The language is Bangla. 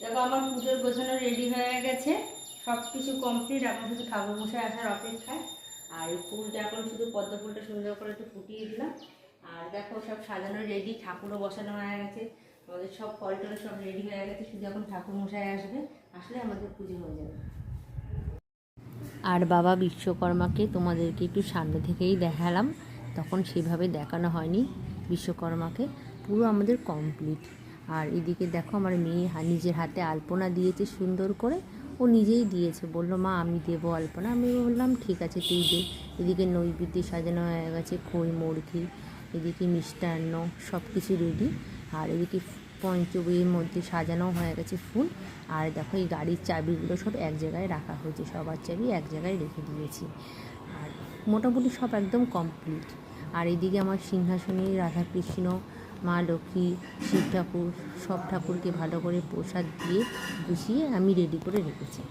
দেখো আমার পুজোর গোছানো রেডি হয়ে গেছে, সব কিছু কমপ্লিট। এখন শুধু ঠাকুর মশাই আসার অপেক্ষায়। আর এই ফুলটা এখন শুধু পদ্ম ফুলটা সুন্দর করে একটু ফুটিয়ে দিলাম। আর দেখো সব সাজানো রেডি, ঠাকুরও বসানো হয়ে গেছে, আমাদের সব ফল টল সব রেডি হয়ে গেছে। শুধু এখন ঠাকুর মশাই আসবে, আসলে আমাদের পুজো হয়ে যাবে। আর বাবা বিশ্বকর্মাকে তোমাদেরকে একটু সামনে থেকেই দেখালাম, তখন সেভাবে দেখানো হয়নি বিশ্বকর্মাকে। পুরো আমাদের কমপ্লিট। আর এদিকে দেখো আমার মেয়ে নিজের হাতে আলপনা দিয়েছে সুন্দর করে, ও নিজেই দিয়েছে, বললো মা আমি দেবো আলপনা। আমি বললাম ঠিক আছে তুই দে। এদিকে নৈবেদ্য সাজানো হয়ে গেছে, খই মুরগি, এদিকে মিষ্টান্ন সব কিছু রেডি। আর এদিকে পঞ্চবইয়ের মধ্যে সাজানো হয়ে গেছে ফুল। আর দেখো এই গাড়ির চাবিগুলো সব এক জায়গায় রাখা হয়েছে, সবার চাবি এক জায়গায় রেখে দিয়েছি। আর মোটামুটি সব একদম কমপ্লিট। আর এদিকে আমার সিংহাসনে রাধাকৃষ্ণ, মা লক্ষ্মী, শিব ঠাকুর, সব ঠাকুরকে ভালো করে প্রসাদ দিয়ে গুছিয়ে আমি রেডি করে রেখেছি।